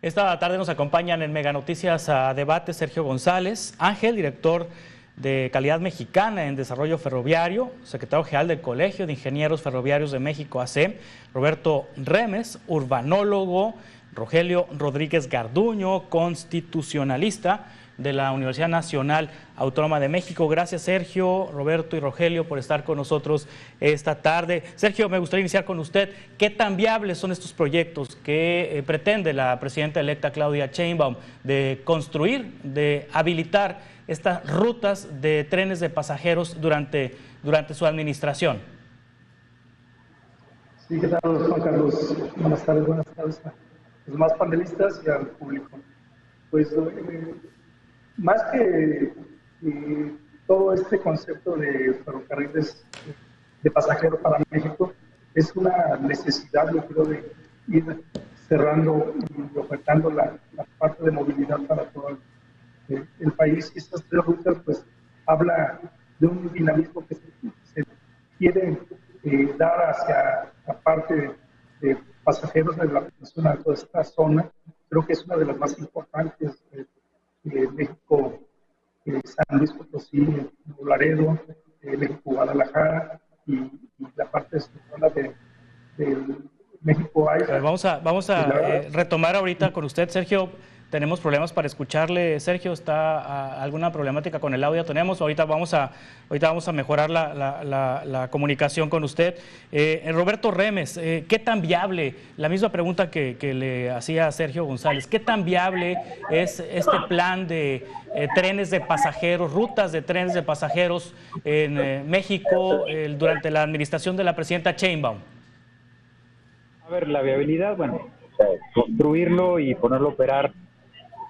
Esta tarde nos acompañan en Mega Noticias a Debate Sergio González Ángel, director de Calidad Mexicana en Desarrollo Ferroviario, secretario general del Colegio de Ingenieros Ferroviarios de México, AC, Roberto Remes, urbanólogo, Rogelio Rodríguez Garduño, constitucionalista de la Universidad Nacional Autónoma de México. Gracias, Sergio, Roberto y Rogelio, por estar con nosotros esta tarde. Sergio, me gustaría iniciar con usted. ¿Qué tan viables son estos proyectos que pretende la presidenta electa Claudia Sheinbaum de construir, de habilitar estas rutas de trenes de pasajeros durante su administración? Sí, ¿qué tal, Juan Carlos? Buenas tardes a los demás panelistas y al público. Pues más que todo este concepto de ferrocarriles de pasajero para México, es una necesidad, yo creo, de ir cerrando y ofertando la parte de movilidad para todo el país. Y estas tres rutas, pues, habla de un dinamismo que se quiere dar hacia la parte de pasajeros de la población a toda esta zona. Creo que es una de las más importantes de México, San Luis Potosí, Laredo, México, Guadalajara y la parte de México. Vamos a retomar ahorita con usted, Sergio. Tenemos problemas para escucharle, Sergio. ¿Está alguna problemática con el audio? Ahorita vamos a mejorar la comunicación con usted. Roberto Remes, ¿qué tan viable, la misma pregunta que le hacía a Sergio González, qué tan viable es este plan de trenes de pasajeros, rutas de trenes de pasajeros en México durante la administración de la presidenta Sheinbaum? A ver, la viabilidad, bueno, construirlo y ponerlo a operar,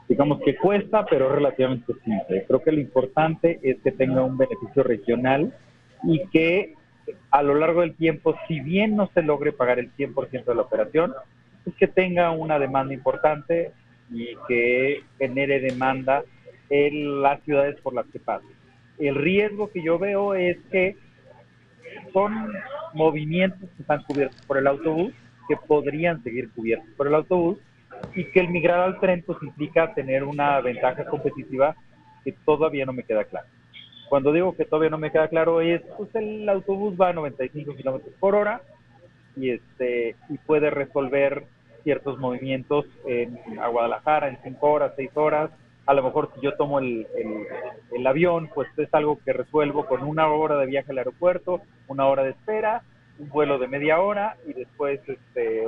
digamos que cuesta, pero es relativamente simple. Creo que lo importante es que tenga un beneficio regional y que a lo largo del tiempo, si bien no se logre pagar el 100% de la operación, es que tenga una demanda importante y que genere demanda en las ciudades por las que pase. El riesgo que yo veo es que son movimientos que están cubiertos por el autobús, que podrían seguir cubiertos por el autobús, y que el migrar al tren pues implica tener una ventaja competitiva que todavía no me queda claro. Cuando digo que todavía no me queda claro es, pues el autobús va a 95 kilómetros por hora y puede resolver ciertos movimientos a Guadalajara en 5 horas, 6 horas. A lo mejor si yo tomo el avión, pues es algo que resuelvo con 1 hora de viaje al aeropuerto, 1 hora de espera, un vuelo de media hora y después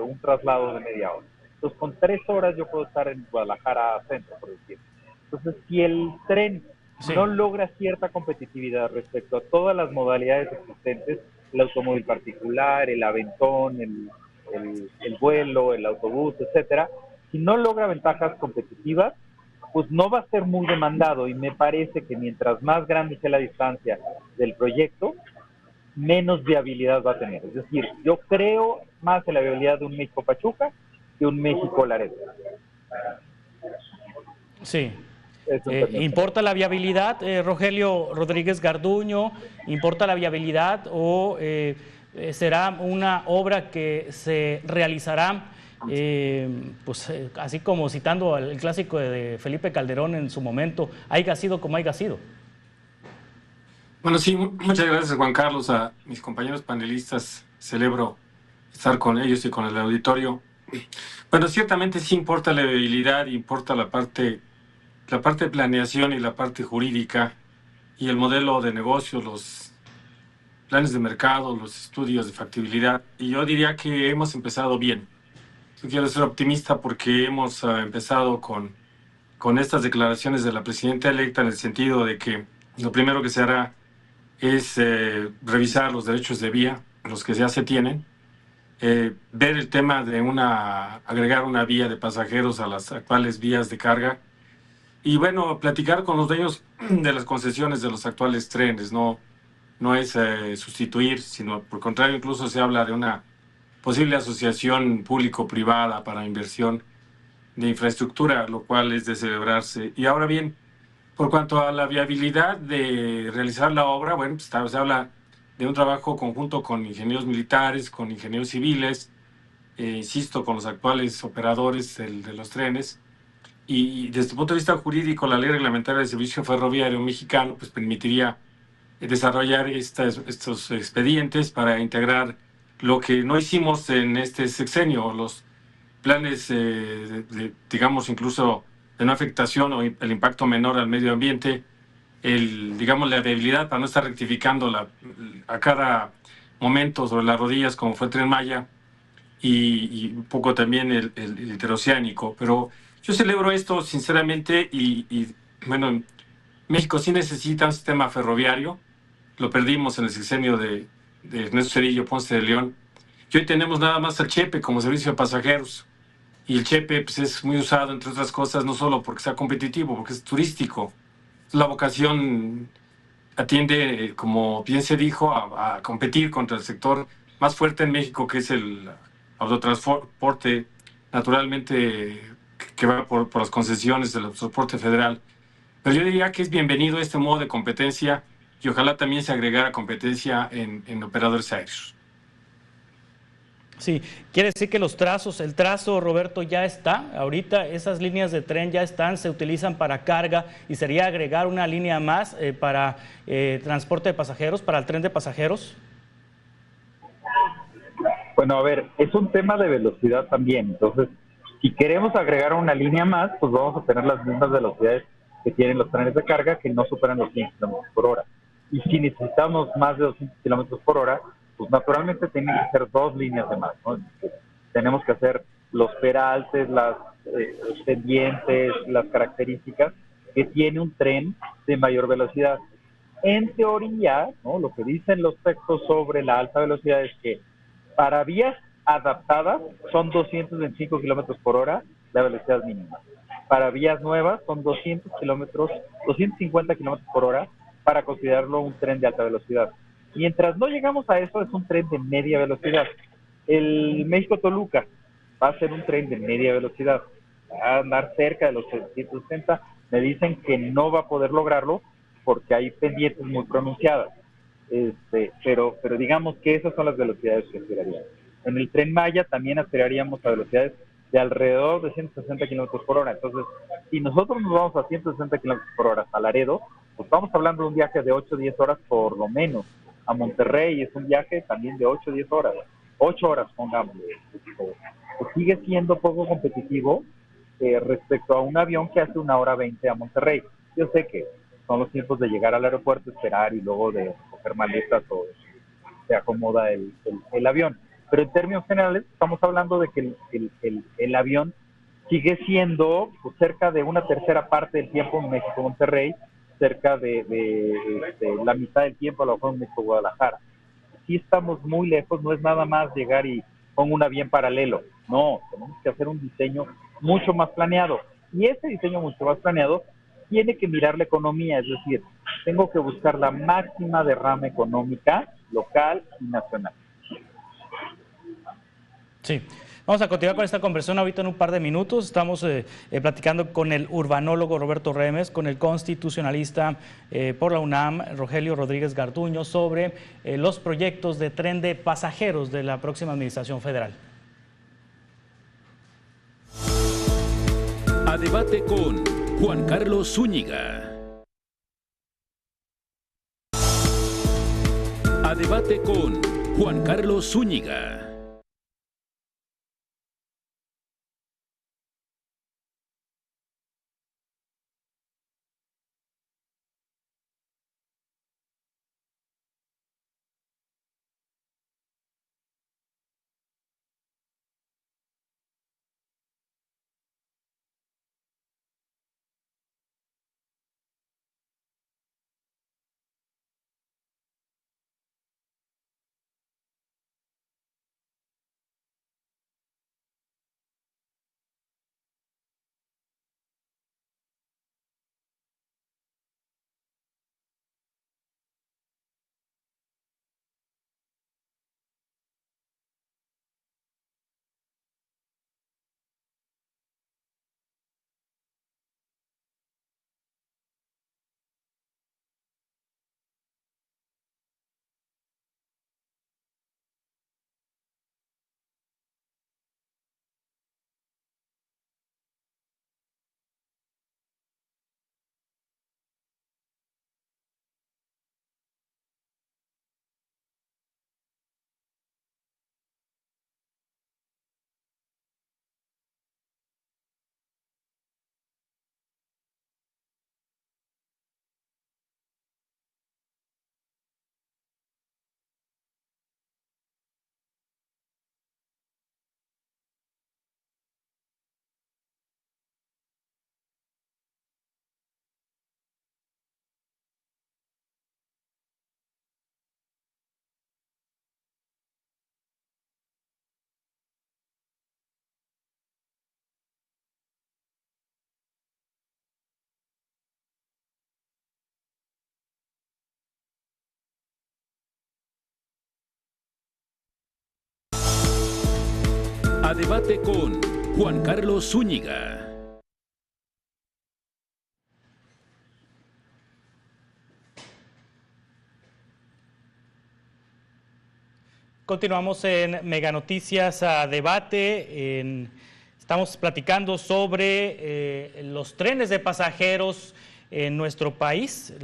un traslado de media hora. Entonces, con 3 horas yo puedo estar en Guadalajara Centro, por decirlo. Entonces, si el tren no logra cierta competitividad respecto a todas las modalidades existentes, el automóvil particular, el aventón, el vuelo, el autobús, etcétera, si no logra ventajas competitivas, pues no va a ser muy demandado, y me parece que mientras más grande sea la distancia del proyecto, menos viabilidad va a tener. Es decir, yo creo más en la viabilidad de un México-Pachuca que un México-Laredo. Sí. ¿Importa la viabilidad, Rogelio Rodríguez Garduño? ¿Importa la viabilidad o será una obra que se realizará, así como citando el clásico de Felipe Calderón en su momento, haya sido como haya sido? Bueno, sí, muchas gracias, Juan Carlos, a mis compañeros panelistas. Celebro estar con ellos y con el auditorio. Bueno, ciertamente sí importa la viabilidad, importa la parte de planeación y la parte jurídica y el modelo de negocio, los planes de mercado, los estudios de factibilidad. Y yo diría que hemos empezado bien. Yo quiero ser optimista porque hemos empezado con estas declaraciones de la presidenta electa, en el sentido de que lo primero que se hará es revisar los derechos de vía, los que ya se tienen, ver el tema de agregar una vía de pasajeros a las actuales vías de carga, y bueno, platicar con los dueños de las concesiones de los actuales trenes. No es sustituir, sino por contrario, incluso se habla de una posible asociación público-privada para inversión de infraestructura, lo cual es de celebrarse. Y ahora bien, por cuanto a la viabilidad de realizar la obra, bueno, pues se habla de un trabajo conjunto con ingenieros militares, con ingenieros civiles, insisto, con los actuales operadores de los trenes. Y desde el punto de vista jurídico, la ley reglamentaria del servicio ferroviario mexicano pues permitiría desarrollar estos expedientes para integrar lo que no hicimos en este sexenio, los planes, digamos, incluso de no afectación o el impacto menor al medio ambiente, digamos, la debilidad para no estar rectificando a cada momento sobre las rodillas, como fue el Tren Maya, y un poco también el interoceánico. Pero yo celebro esto sinceramente bueno, México sí necesita un sistema ferroviario. Lo perdimos en el sexenio de Ernesto Zedillo Ponce de León. Y hoy tenemos nada más al Chepe como servicio de pasajeros. Y el Chepe pues, es muy usado, entre otras cosas, no solo porque sea competitivo, porque es turístico. La vocación atiende, como bien se dijo, a competir contra el sector más fuerte en México, que es el autotransporte, naturalmente, que va por las concesiones del transporte federal. Pero yo diría que es bienvenido este modo de competencia y ojalá también se agregara competencia en operadores aéreos. Sí, quiere decir que el trazo, Roberto, ya está. Ahorita esas líneas de tren ya están, se utilizan para carga y sería agregar una línea más para transporte de pasajeros, para el tren de pasajeros. Bueno, a ver, es un tema de velocidad también. Entonces, si queremos agregar una línea más, pues vamos a tener las mismas velocidades que tienen los trenes de carga, que no superan los 100 kilómetros por hora. Y si necesitamos más de 200 kilómetros por hora, pues naturalmente tienen que ser dos líneas de más, ¿no? Tenemos que hacer los peraltes, los pendientes, las características que tiene un tren de mayor velocidad. En teoría, ¿no? Lo que dicen los textos sobre la alta velocidad es que para vías adaptadas son 225 kilómetros por hora la velocidad mínima. Para vías nuevas son 250 kilómetros por hora para considerarlo un tren de alta velocidad. Mientras no llegamos a eso, es un tren de media velocidad. El México-Toluca va a ser un tren de media velocidad. Va a andar cerca de los 760. Me dicen que no va a poder lograrlo porque hay pendientes muy pronunciadas. Pero digamos que esas son las velocidades que aspiraríamos. En el Tren Maya también aspiraríamos a velocidades de alrededor de 160 kilómetros por hora. Entonces, si nosotros nos vamos a 160 kilómetros por hora a Laredo, pues estamos hablando de un viaje de 8 o 10 horas por lo menos. A Monterrey es un viaje también de 8 o 10 horas. 8 horas, pongamos. Pues sigue siendo poco competitivo respecto a un avión que hace 1 hora 20 a Monterrey. Yo sé que son los tiempos de llegar al aeropuerto, esperar y luego de coger maletas o se acomoda el avión. Pero en términos generales estamos hablando de que el avión sigue siendo pues, cerca de una tercera parte del tiempo en México-Monterrey, cerca de la mitad del tiempo a lo mejor en México-Guadalajara. Sí estamos muy lejos, no es nada más llegar y pongo un avión paralelo. No, tenemos que hacer un diseño mucho más planeado. Y ese diseño mucho más planeado tiene que mirar la economía, es decir, tengo que buscar la máxima derrama económica local y nacional. Sí. Vamos a continuar con esta conversación ahorita en un par de minutos. Estamos platicando con el urbanólogo Roberto Remes, con el constitucionalista por la UNAM, Rogelio Rodríguez Garduño, sobre los proyectos de tren de pasajeros de la próxima administración federal. A debate con Juan Carlos Zúñiga. A debate con Juan Carlos Zúñiga. A Debate con Juan Carlos Zúñiga. Continuamos en Mega Noticias a Debate. Estamos platicando sobre los trenes de pasajeros en nuestro país,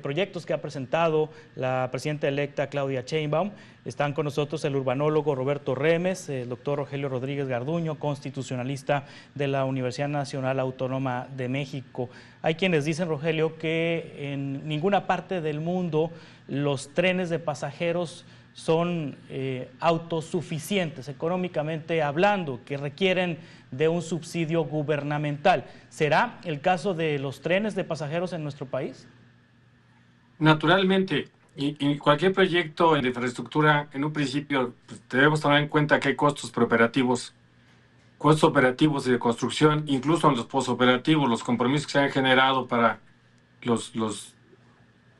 proyectos que ha presentado la presidenta electa Claudia Sheinbaum. Están con nosotros el urbanólogo Roberto Remes, el doctor Rogelio Rodríguez Garduño, constitucionalista de la Universidad Nacional Autónoma de México. Hay quienes dicen, Rogelio, que en ninguna parte del mundo los trenes de pasajeros son autosuficientes económicamente hablando, que requieren de un subsidio gubernamental. ¿Será el caso de los trenes de pasajeros en nuestro país? Naturalmente, y cualquier proyecto de infraestructura, en un principio, pues, debemos tomar en cuenta que hay costos operativos de construcción, incluso en los posoperativos, los compromisos que se han generado para en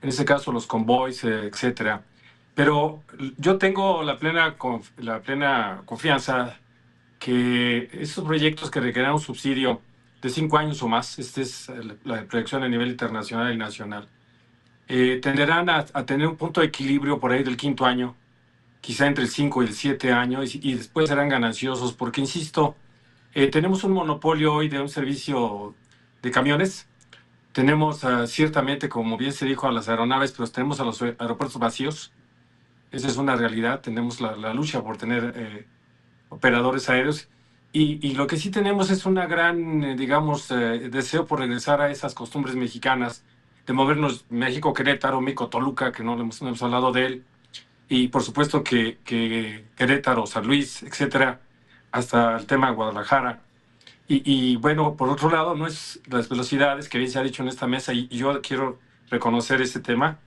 ese caso, los convoys, etcétera. Pero yo tengo la plena confianza que esos proyectos que requieran un subsidio de 5 años o más, esta es la proyección a nivel internacional y nacional, tenderán a tener un punto de equilibrio por ahí del 5.º año, quizá entre el 5 y el 7 años, y después serán gananciosos, porque, insisto, tenemos un monopolio hoy de un servicio de camiones. Tenemos ciertamente, como bien se dijo, a las aeronaves, pero tenemos a los aeropuertos vacíos. Esa es una realidad. Tenemos la lucha por tener operadores aéreos. Y lo que sí tenemos es una gran, deseo por regresar a esas costumbres mexicanas de movernos México-Querétaro, México-Toluca, que no hemos hablado de él. Y por supuesto que Querétaro, San Luis, etcétera, hasta el tema de Guadalajara. Y bueno, por otro lado, no es las velocidades que bien se ha dicho en esta mesa, y yo quiero reconocer ese tema.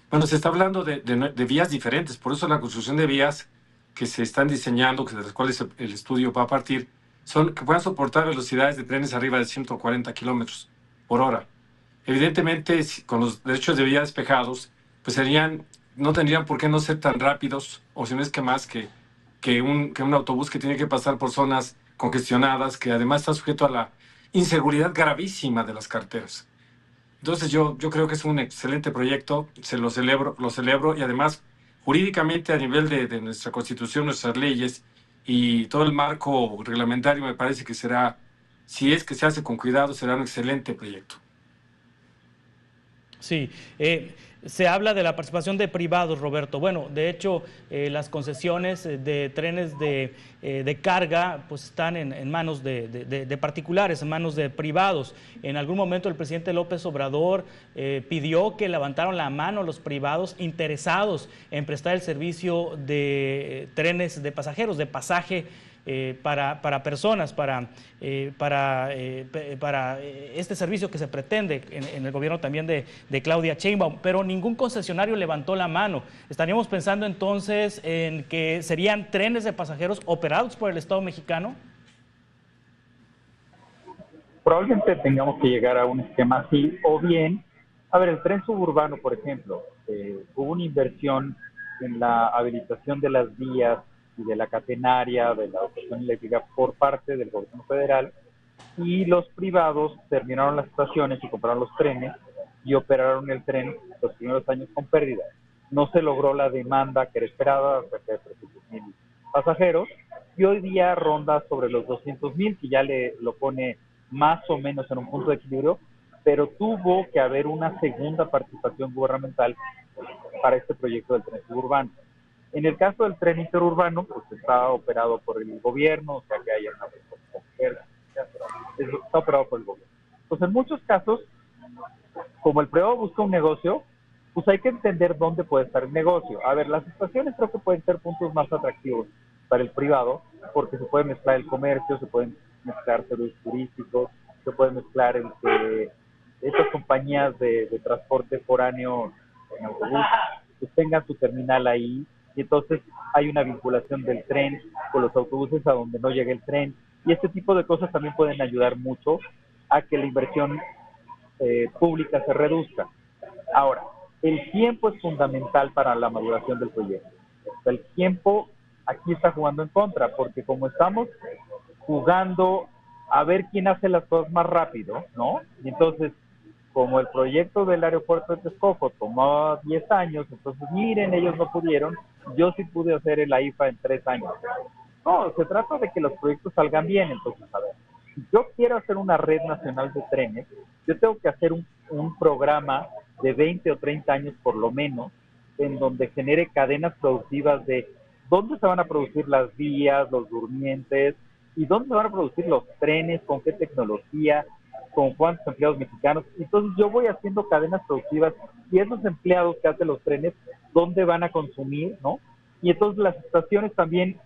Bueno, se está hablando de vías diferentes, por eso la construcción de vías que se están diseñando, de las cuales el estudio va a partir, son que puedan soportar velocidades de trenes arriba de 140 kilómetros por hora. Evidentemente, con los derechos de vía despejados, pues no tendrían por qué no ser tan rápidos, o si no es que más que un autobús que tiene que pasar por zonas congestionadas, que además está sujeto a la inseguridad gravísima de las carreteras. Entonces yo creo que es un excelente proyecto, lo celebro, y además jurídicamente a nivel de nuestra Constitución, nuestras leyes y todo el marco reglamentario, me parece que será, si es que se hace con cuidado, será un excelente proyecto. Sí, se habla de la participación de privados, Roberto. Bueno, de hecho, las concesiones de trenes de carga pues están en manos de particulares, en manos de privados. En algún momento el presidente López Obrador pidió que levantaran la mano los privados interesados en prestar el servicio de trenes de pasajeros, de pasaje para personas, para este servicio que se pretende en el gobierno también de Claudia Sheinbaum, pero ningún concesionario levantó la mano. ¿Estaríamos pensando entonces en que serían trenes de pasajeros operados por el Estado mexicano? Probablemente tengamos que llegar a un esquema así, o bien, el tren suburbano, por ejemplo, hubo una inversión en la habilitación de las vías y de la catenaria, de la operación eléctrica por parte del gobierno federal, y los privados terminaron las estaciones y compraron los trenes y operaron el tren los primeros años con pérdida. No se logró la demanda que era esperada, cerca de 300,000 pasajeros, y hoy día ronda sobre los 200,000, que ya lo pone más o menos en un punto de equilibrio, pero tuvo que haber una segunda participación gubernamental para este proyecto del tren suburbano. En el caso del tren interurbano, pues está operado por el gobierno, o sea que haya una oferta, está operado por el gobierno. Pues en muchos casos, como el privado busca un negocio, pues hay que entender dónde puede estar el negocio. Las estaciones creo que pueden ser puntos más atractivos para el privado, porque se puede mezclar el comercio, se pueden mezclar servicios turísticos, se puede mezclar estas compañías de transporte foráneo en autobús, pues tengan su terminal ahí, y entonces hay una vinculación del tren con los autobuses a donde no llegue el tren, y este tipo de cosas también pueden ayudar mucho a que la inversión pública se reduzca. Ahora, el tiempo es fundamental para la maduración del proyecto. El tiempo aquí está jugando en contra, porque como estamos jugando a ver quién hace las cosas más rápido, ¿no? Y entonces, como el proyecto del aeropuerto de Texcoco tomaba 10 años, entonces miren, ellos no pudieron, yo sí pude hacer el AIFA en 3 años. No, se trata de que los proyectos salgan bien. Entonces, a ver, si yo quiero hacer una red nacional de trenes, yo tengo que hacer un programa de 20 o 30 años por lo menos, en donde genere cadenas productivas de dónde se van a producir las vías, los durmientes, y dónde se van a producir los trenes, con qué tecnología, con cuántos empleados mexicanos. Entonces yo voy haciendo cadenas productivas y esos empleados que hacen los trenes, dónde van a consumir, ¿no? Y entonces las estaciones también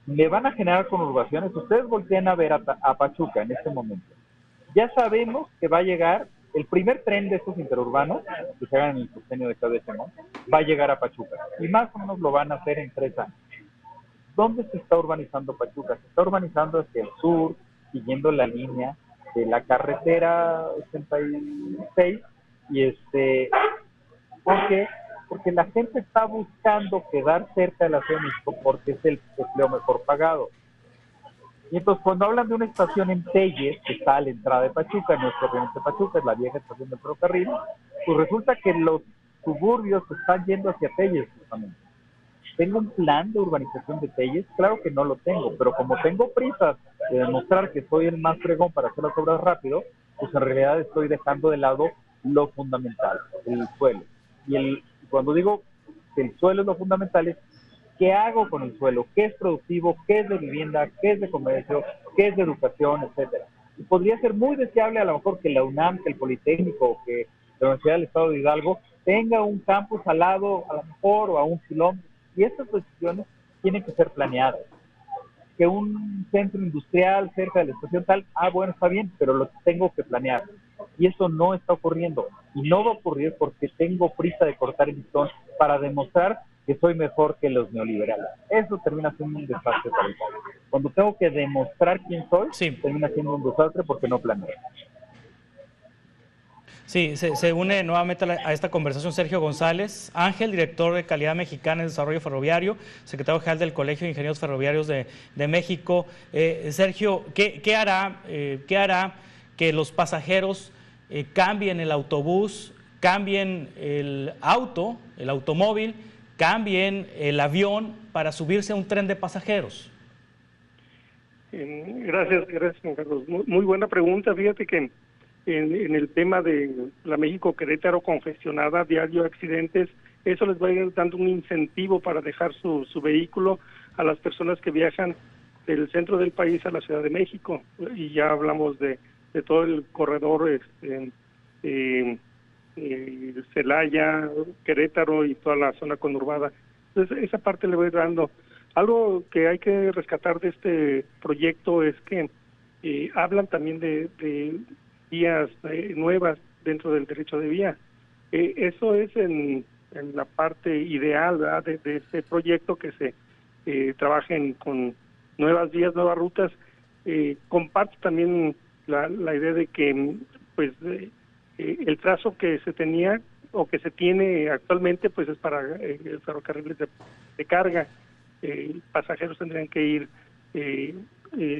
me van a generar conurbaciones. Ustedes voltean a ver a Pachuca en este momento. Ya sabemos que va a llegar el primer tren de estos interurbanos, que se hagan en el sexenio de Claudia Sheinbaum, va a llegar a Pachuca. Y más o menos lo van a hacer en 3 años. ¿Dónde se está urbanizando Pachuca? Se está urbanizando hacia el sur, siguiendo la línea de la carretera 86, ¿por qué? Porque la gente está buscando quedar cerca de la Ciudad de México porque es el empleo mejor pagado. Y entonces cuando hablan de una estación en Telles, que está a la entrada de Pachuca, no es propiamente Pachuca, es la vieja estación del ferrocarril, pues resulta que los suburbios están yendo hacia Telles justamente. ¿Tengo un plan de urbanización de Telles? Claro que no lo tengo, pero como tengo prisa de demostrar que soy el más fregón para hacer las obras rápido, pues en realidad estoy dejando de lado lo fundamental, el suelo. Y cuando digo que el suelo es lo fundamental, es ¿qué hago con el suelo? ¿Qué es productivo? ¿Qué es de vivienda? ¿Qué es de comercio? ¿Qué es de educación? Etcétera. Y podría ser muy deseable a lo mejor que la UNAM, que el Politécnico, que la Universidad del Estado de Hidalgo tenga un campus al lado, a lo mejor, o a 1 kilómetro. Y estas decisiones tienen que ser planeadas. Que un centro industrial cerca de la estación tal, bueno, está bien, pero lo tengo que planear. Y eso no está ocurriendo. Y no va a ocurrir porque tengo prisa de cortar el listón para demostrar que soy mejor que los neoliberales. Eso termina siendo un desastre para el país. Cuando tengo que demostrar quién soy, sí, termina siendo un desastre porque no planeo. Sí, se une nuevamente a esta conversación Sergio González Ángel, director de Calidad Mexicana en Desarrollo Ferroviario, secretario general del Colegio de Ingenieros Ferroviarios de México. Sergio, ¿qué hará que los pasajeros cambien el autobús, cambien el automóvil, cambien el avión para subirse a un tren de pasajeros? Gracias, Juan Carlos. Muy buena pregunta. Fíjate que en el tema de la México-Querétaro congestionada, diario accidentes, eso les va a ir dando un incentivo para dejar su vehículo a las personas que viajan del centro del país a la Ciudad de México. Y ya hablamos de todo el corredor Celaya, Querétaro y toda la zona conurbada. Entonces esa parte le voy dando. Algo que hay que rescatar de este proyecto es que hablan también de vías nuevas dentro del derecho de vía. Eso es en la parte ideal, ¿verdad?, de este proyecto, que se trabajen con nuevas vías, nuevas rutas. Comparto también la idea de que pues el trazo que se tenía o que se tiene actualmente pues es para ferrocarriles de carga. Pasajeros tendrían que ir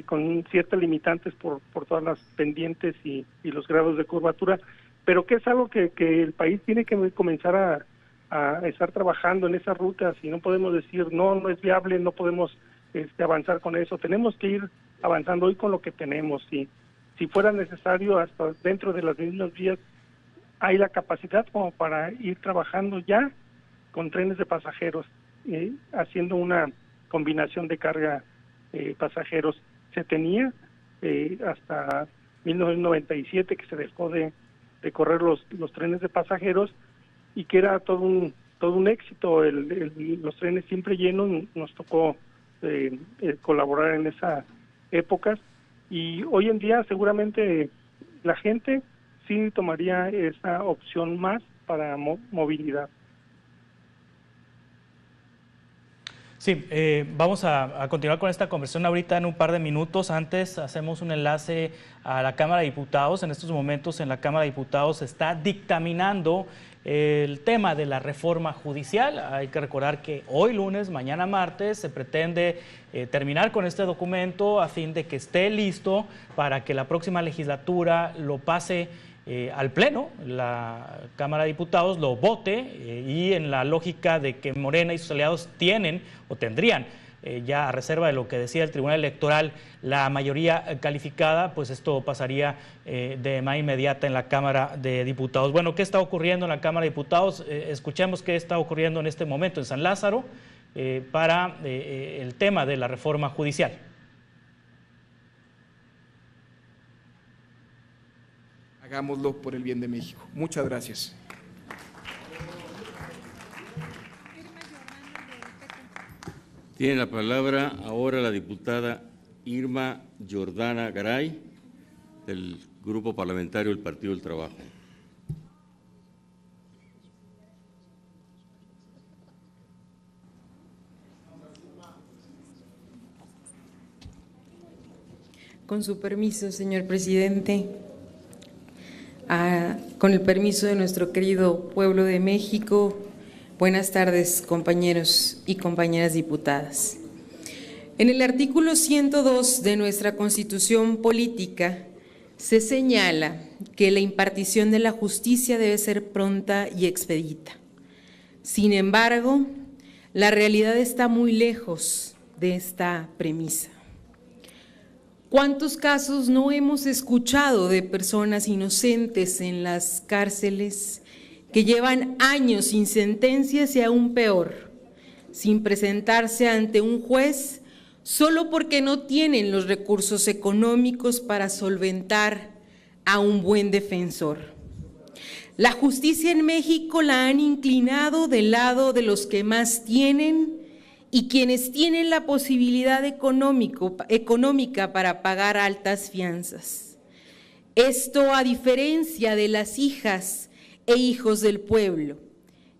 con ciertas limitantes por todas las pendientes y los grados de curvatura, pero que es algo que el país tiene que comenzar a estar trabajando en esas rutas, y no podemos decir no es viable, no podemos avanzar con eso. Tenemos que ir avanzando hoy con lo que tenemos, y si fuera necesario hasta dentro de las mismas vías hay la capacidad como para ir trabajando ya con trenes de pasajeros, haciendo una combinación de carga pasajeros. Se tenía hasta 1997 que se dejó de correr los trenes de pasajeros, y que era todo un éxito, los trenes siempre llenos. Nos tocó colaborar en esas épocas, y hoy en día seguramente la gente sí tomaría esa opción más para movilidad. Sí, vamos a continuar con esta conversación ahorita en un par de minutos. Antes hacemos un enlace a la Cámara de Diputados. En estos momentos en la Cámara de Diputados se está dictaminando el tema de la reforma judicial. Hay que recordar que hoy lunes, mañana martes, se pretende terminar con este documento a fin de que esté listo para que la próxima legislatura lo pase al Pleno, la Cámara de Diputados lo vote y en la lógica de que Morena y sus aliados tienen o tendrían ya a reserva de lo que decía el Tribunal Electoral, la mayoría calificada, pues esto pasaría de manera inmediata en la Cámara de Diputados. Bueno, ¿qué está ocurriendo en la Cámara de Diputados? Escuchemos qué está ocurriendo en este momento en San Lázaro para el tema de la reforma judicial. Hagámoslo por el bien de México. Muchas gracias. Tiene la palabra ahora la diputada Irma Jordana Garay, del Grupo Parlamentario del Partido del Trabajo. Con su permiso, señor presidente, con el permiso de nuestro querido pueblo de México, buenas tardes, compañeros y compañeras diputadas. En el artículo 102 de nuestra Constitución Política se señala que la impartición de la justicia debe ser pronta y expedita. Sin embargo, la realidad está muy lejos de esta premisa. ¿Cuántos casos no hemos escuchado de personas inocentes en las cárceles que llevan años sin sentencias y aún peor, sin presentarse ante un juez solo porque no tienen los recursos económicos para solventar a un buen defensor? La justicia en México la han inclinado del lado de los que más tienen y quienes tienen la posibilidad económica para pagar altas fianzas. Esto a diferencia de las hijas e hijos del pueblo,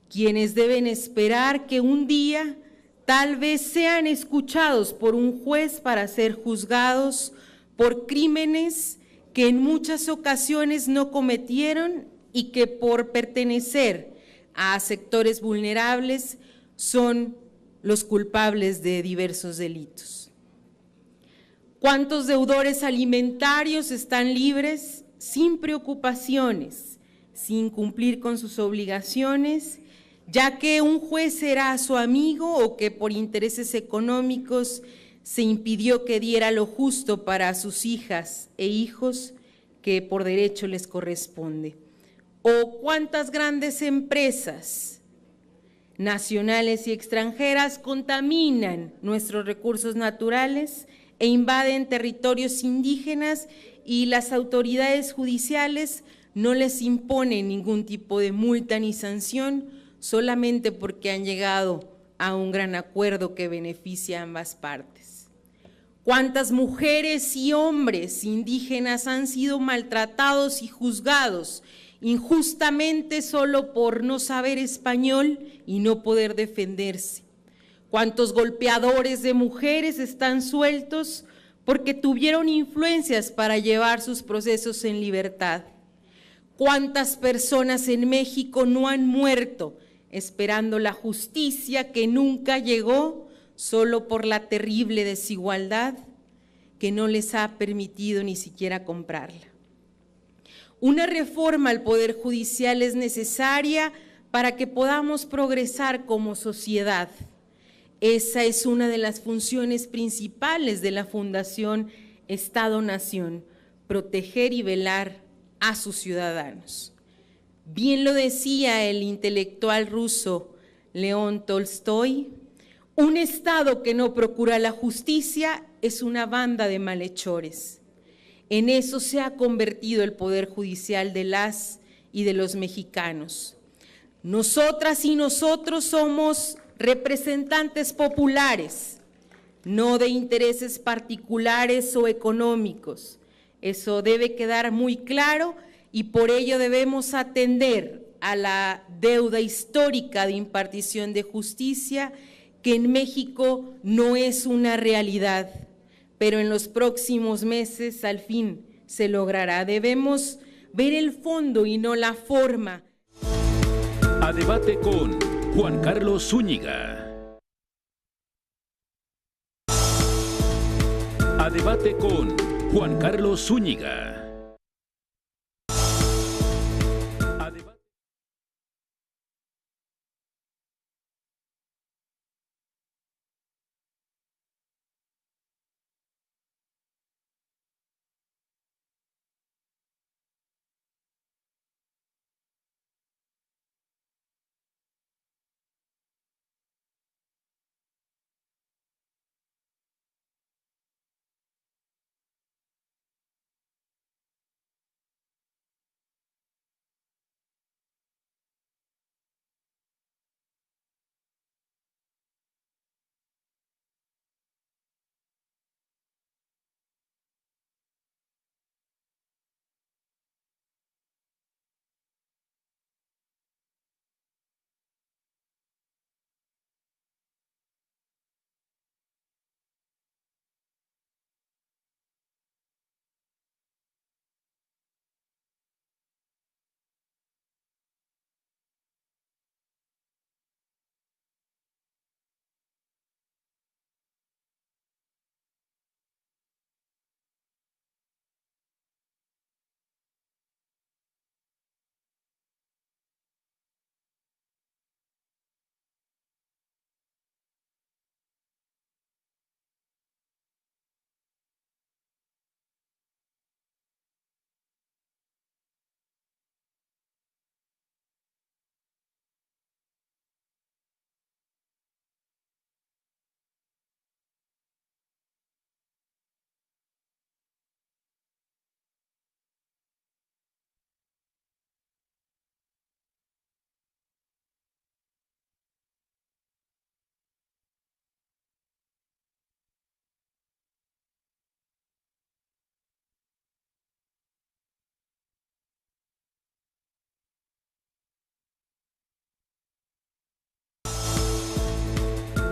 quienes deben esperar que un día tal vez sean escuchados por un juez para ser juzgados por crímenes que en muchas ocasiones no cometieron y que por pertenecer a sectores vulnerables son los culpables de diversos delitos. ¿Cuántos deudores alimentarios están libres sin preocupaciones, sin cumplir con sus obligaciones, ya que un juez era su amigo o que por intereses económicos se impidió que diera lo justo para sus hijas e hijos que por derecho les corresponde? ¿O cuántas grandes empresas nacionales y extranjeras contaminan nuestros recursos naturales e invaden territorios indígenas y las autoridades judiciales no les imponen ningún tipo de multa ni sanción solamente porque han llegado a un gran acuerdo que beneficia a ambas partes? ¿Cuántas mujeres y hombres indígenas han sido maltratados y juzgados injustamente solo por no saber español y no poder defenderse? ¿Cuántos golpeadores de mujeres están sueltos porque tuvieron influencias para llevar sus procesos en libertad? ¿Cuántas personas en México no han muerto esperando la justicia que nunca llegó solo por la terrible desigualdad que no les ha permitido ni siquiera comprarla? Una reforma al Poder Judicial es necesaria para que podamos progresar como sociedad. Esa es una de las funciones principales de la Fundación Estado-Nación, proteger y velar a sus ciudadanos. Bien lo decía el intelectual ruso León Tolstoy: un Estado que no procura la justicia es una banda de malhechores. En eso se ha convertido el Poder Judicial de las y de los mexicanos. Nosotras y nosotros somos representantes populares, no de intereses particulares o económicos. Eso debe quedar muy claro y por ello debemos atender a la deuda histórica de impartición de justicia que en México no es una realidad, pero en los próximos meses al fin se logrará. Debemos ver el fondo y no la forma. A debate con Juan Carlos Zúñiga. A debate con Juan Carlos Zúñiga.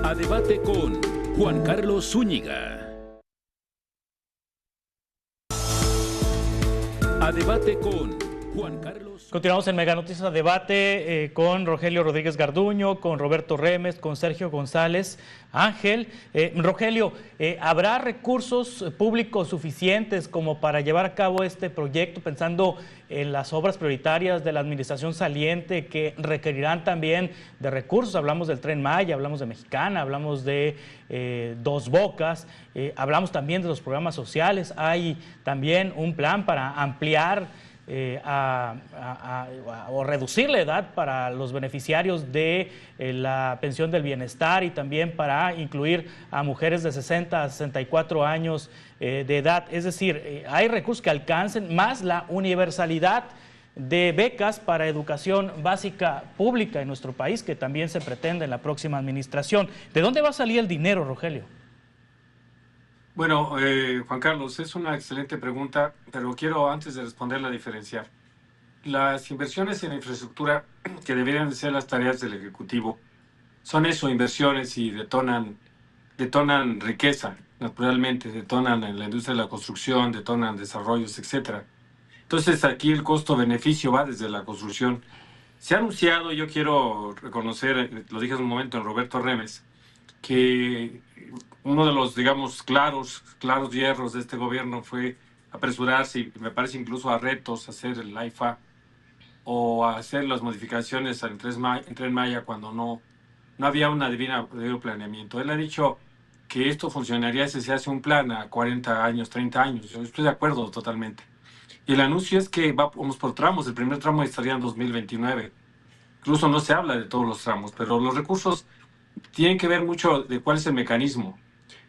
A debate con Juan Carlos Zúñiga. A debate con Juan Carlos. Continuamos en Mega Noticias a Debate con Rogelio Rodríguez Garduño, con Roberto Remes, con Sergio González Ángel. Rogelio, ¿habrá recursos públicos suficientes como para llevar a cabo este proyecto, pensando en las obras prioritarias de la administración saliente que requerirán también de recursos? Hablamos del Tren Maya, hablamos de Mexicana, hablamos de Dos Bocas, hablamos también de los programas sociales. Hay también un plan para ampliar o reducir la edad para los beneficiarios de la pensión del bienestar, y también para incluir a mujeres de 60 a 64 años de edad. Es decir, hay recursos que alcancen, más la universalidad de becas para educación básica pública en nuestro país, que también se pretende en la próxima administración. ¿De dónde va a salir el dinero, Rogelio? Bueno, Juan Carlos, es una excelente pregunta, pero quiero, antes de responderla, diferenciar. Las inversiones en infraestructura, que deberían de ser las tareas del Ejecutivo, son eso, inversiones, y detonan riqueza, naturalmente, detonan en la industria de la construcción, detonan desarrollos, etcétera. Entonces, aquí el costo-beneficio va desde la construcción. Se ha anunciado, yo quiero reconocer, lo dije hace un momento en Roberto Remes, que uno de los, digamos, claros hierros de este gobierno fue apresurarse, y me parece incluso a retos, hacer el AIFA o hacer las modificaciones al Tren Maya cuando no había un debido planeamiento. Él ha dicho que esto funcionaría si se hace un plan a 40 años, 30 años. Yo estoy de acuerdo totalmente. Y el anuncio es que vamos por tramos. El primer tramo estaría en 2029. Incluso no se habla de todos los tramos, pero los recursos tienen que ver mucho de cuál es el mecanismo.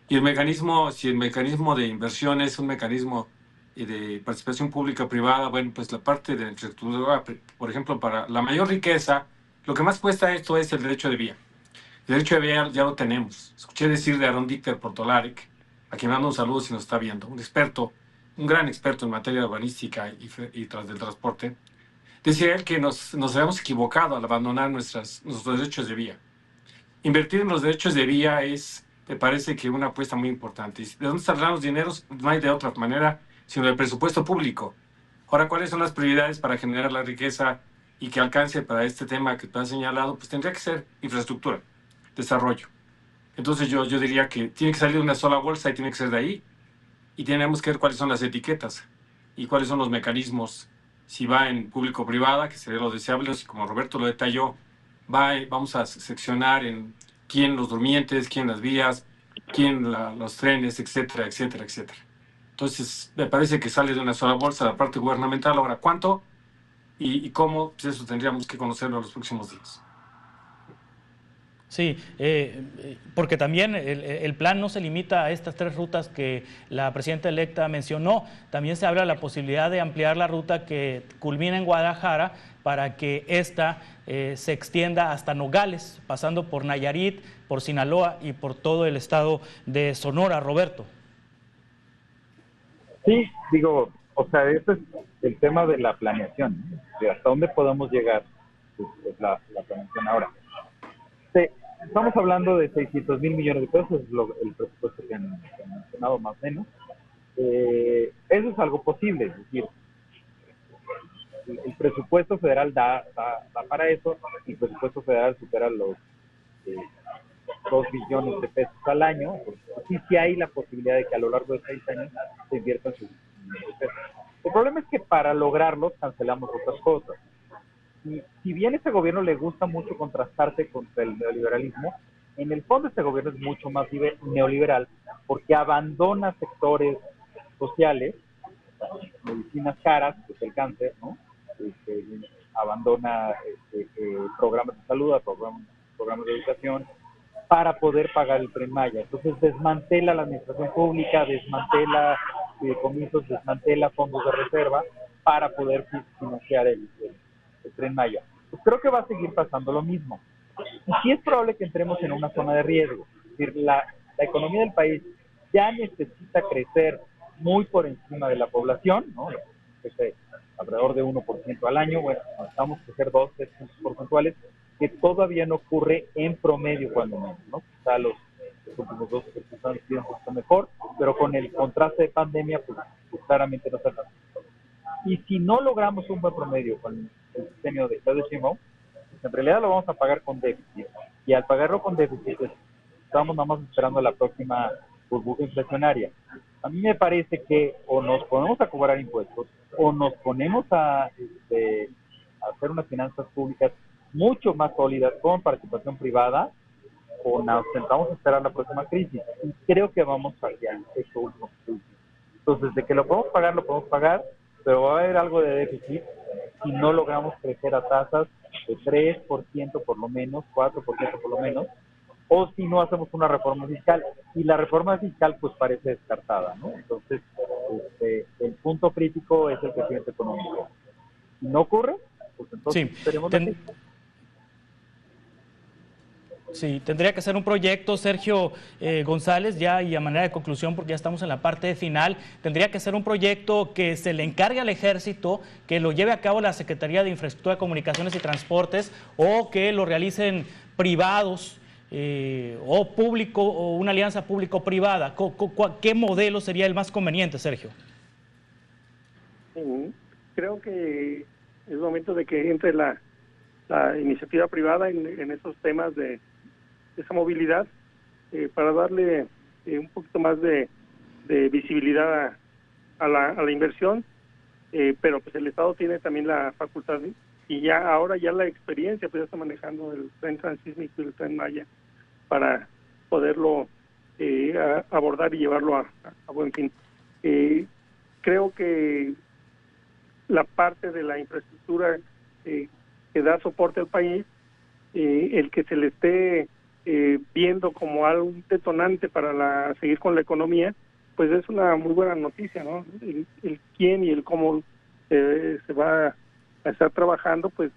Y el mecanismo, si el mecanismo de inversión es un mecanismo de participación pública-privada, bueno, pues la parte de la infraestructura, por ejemplo, para la mayor riqueza, lo que más cuesta esto es el derecho de vía. El derecho de vía ya lo tenemos. Escuché decir de Aaron Dichter Portolarek, a quien mando un saludo si nos está viendo, un experto, un gran experto en materia urbanística y del transporte. Decía él que nos habíamos equivocado al abandonar nuestros derechos de vía. Invertir en los derechos de vía me parece que una apuesta muy importante. ¿Y de dónde saldrán los dineros? No hay de otra manera sino del presupuesto público. Ahora, ¿cuáles son las prioridades para generar la riqueza y que alcance para este tema que tú has señalado, pues tendría que ser infraestructura, desarrollo. Entonces yo diría que tiene que salir de una sola bolsa y tiene que ser de ahí, y tenemos que ver cuáles son las etiquetas y cuáles son los mecanismos. Si va en público-privada, que sería lo deseable, y como Roberto lo detalló, vamos a seccionar en quién los durmientes, quién las vías, quién los trenes, etcétera, etcétera, etcétera. Entonces, me parece que sale de una sola bolsa la parte gubernamental. Ahora, ¿cuánto y cómo? Pues eso tendríamos que conocerlo en los próximos días. Sí, porque también el plan no se limita a estas 3 rutas que la presidenta electa mencionó, también se habla de la posibilidad de ampliar la ruta que culmina en Guadalajara para que esta se extienda hasta Nogales, pasando por Nayarit, por Sinaloa y por todo el estado de Sonora. Roberto. Sí, digo, o sea, ese es el tema de la planeación, ¿no? De hasta dónde podemos llegar, pues, la planeación ahora. Estamos hablando de 600,000 millones de pesos, es el presupuesto que han mencionado más o menos. Eso es algo posible, es decir, el presupuesto federal da para eso, el presupuesto federal supera los 2 billones de pesos al año, sí hay la posibilidad de que a lo largo de 6 años se inviertan sus millones de pesos. El problema es que para lograrlos cancelamos otras cosas. Y si bien a este gobierno le gusta mucho contrastarse contra el neoliberalismo, en el fondo este gobierno es mucho más neoliberal porque abandona sectores sociales, medicinas caras, que es el cáncer, ¿no? Abandona programas de salud, programas de educación, para poder pagar el Tren Maya. Entonces desmantela la administración pública, desmantela fideicomisos, desmantela fondos de reserva para poder financiar el Tren Maya. Pues creo que va a seguir pasando lo mismo. Y sí es probable que entremos en una zona de riesgo. Es decir, la economía del país ya necesita crecer muy por encima de la población, ¿no? Alrededor de 1% al año. Bueno, necesitamos crecer 2-3 puntos porcentuales, que todavía no ocurre en promedio cuando menos, ¿no? Quizá los últimos 2 años han sido un poquito mejor, pero con el contraste de pandemia, pues claramente no se alcanza. Y si no logramos un buen promedio con el diseño de Claudio Sheinbaum, pues en realidad lo vamos a pagar con déficit. Y al pagarlo con déficit, pues, estamos nada más esperando la próxima burbuja inflacionaria. A mí me parece que o nos ponemos a cobrar impuestos o nos ponemos a hacer unas finanzas públicas mucho más sólidas con participación privada, o nos sentamos a esperar la próxima crisis. Y creo que vamos hacia esto último. Entonces, de que lo podemos pagar, pero va a haber algo de déficit si no logramos crecer a tasas de 3% por lo menos, 4% por lo menos, o si no hacemos una reforma fiscal. Y la reforma fiscal pues parece descartada, ¿no? Entonces, el punto crítico es el crecimiento económico. Si no ocurre, pues entonces esperemos Sí, tendría que ser un proyecto, Sergio González, ya y a manera de conclusión, porque ya estamos en la parte final, tendría que ser un proyecto que se le encargue al Ejército, que lo lleve a cabo la Secretaría de Infraestructura, Comunicaciones y Transportes, o que lo realicen privados o público, o una alianza público-privada. ¿Qué modelo sería el más conveniente, Sergio? Creo que es momento de que entre la iniciativa privada en esos temas de esa movilidad, para darle un poquito más de visibilidad a la inversión, pero pues el Estado tiene también la facultad y ahora la experiencia, pues ya está manejando el tren transísmico y el Tren Maya para poderlo abordar y llevarlo a buen fin. Creo que la parte de la infraestructura que da soporte al país, el que se le esté viendo como algo detonante para seguir con la economía, pues es una muy buena noticia, ¿no? El quién y el cómo se va a estar trabajando, pues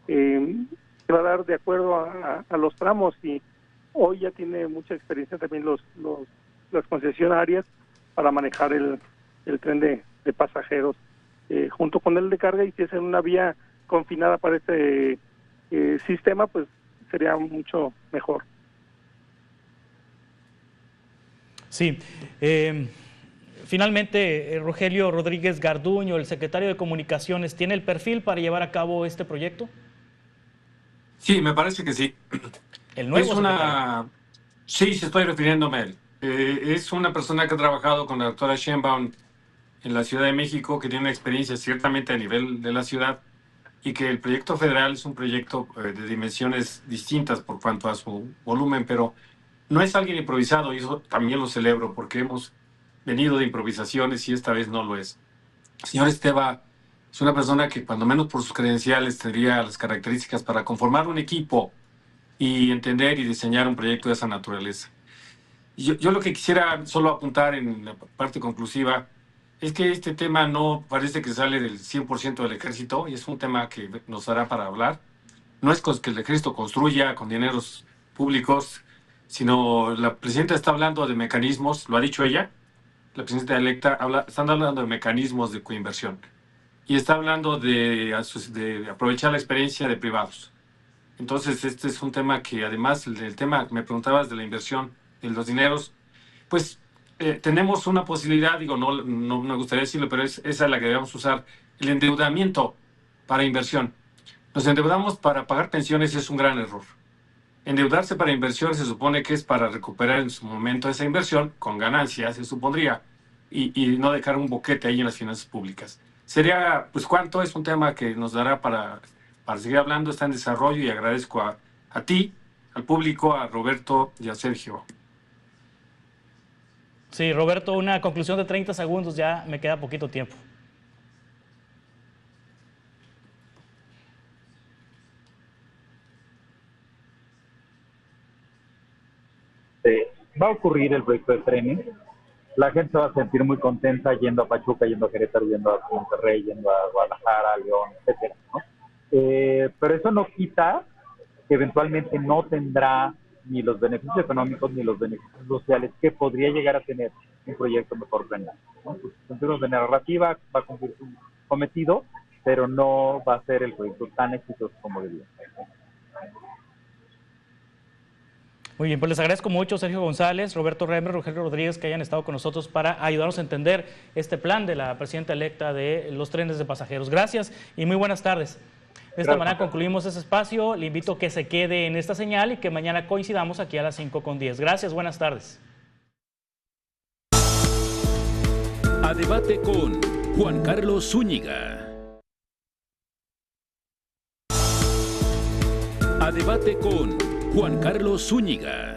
se va a dar de acuerdo a los tramos, y hoy ya tiene mucha experiencia también las concesionarias para manejar el tren de pasajeros junto con el de carga, y si es en una vía confinada para este sistema, pues sería mucho mejor. Sí. Finalmente, Rogelio Rodríguez Garduño, el secretario de Comunicaciones, ¿tiene el perfil para llevar a cabo este proyecto? Sí, me parece que sí. ¿El nuevo secretario? Sí, estoy refiriéndome a él. Es una persona que ha trabajado con la doctora Sheinbaum en la Ciudad de México, que tiene una experiencia ciertamente a nivel de la ciudad, y que el proyecto federal es un proyecto de dimensiones distintas por cuanto a su volumen, pero no es alguien improvisado, y eso también lo celebro, porque hemos venido de improvisaciones y esta vez no lo es. El señor Esteva es una persona que, cuando menos por sus credenciales, tendría las características para conformar un equipo y entender y diseñar un proyecto de esa naturaleza. Yo lo que quisiera solo apuntar en la parte conclusiva es que este tema no parece que sale del 100% del ejército, y es un tema que nos dará para hablar. No es que el ejército construya con dineros públicos, sino la presidenta está hablando de mecanismos, lo ha dicho ella, la presidenta electa, están hablando de mecanismos de coinversión, y está hablando de aprovechar la experiencia de privados. Entonces, este es un tema que, además, el tema que me preguntabas de la inversión, de los dineros, pues tenemos una posibilidad, digo, no me gustaría decirlo, pero esa es la que debemos usar, el endeudamiento para inversión. Nos endeudamos para pagar pensiones, es un gran error. Endeudarse para inversión se supone que es para recuperar en su momento esa inversión con ganancias, se supondría, y no dejar un boquete ahí en las finanzas públicas. Sería, pues, ¿cuánto? Es un tema que nos dará para seguir hablando, está en desarrollo, y agradezco a ti, al público, a Roberto y a Sergio. Sí, Roberto, una conclusión de 30 segundos, ya me queda poquito tiempo. Va a ocurrir el proyecto de trenes. La gente se va a sentir muy contenta yendo a Pachuca, yendo a Querétaro, yendo a Monterrey, yendo a Guadalajara, León, etcétera, ¿no? Pero eso no quita que eventualmente no tendrá ni los beneficios económicos ni los beneficios sociales que podría llegar a tener un proyecto mejor planeado, ¿no? Pues, en términos de narrativa va a cumplir su cometido, pero no va a ser el proyecto tan exitoso como debería. Muy bien, pues les agradezco mucho, Sergio González, Roberto Rembre, Rogelio Rodríguez, que hayan estado con nosotros para ayudarnos a entender este plan de la presidenta electa de los trenes de pasajeros. Gracias y muy buenas tardes. De esta manera concluimos este espacio. Le invito a que se quede en esta señal y que mañana coincidamos aquí a las 5:10. Gracias, buenas tardes. A debate con Juan Carlos Zúñiga. A debate con Juan Carlos Zúñiga.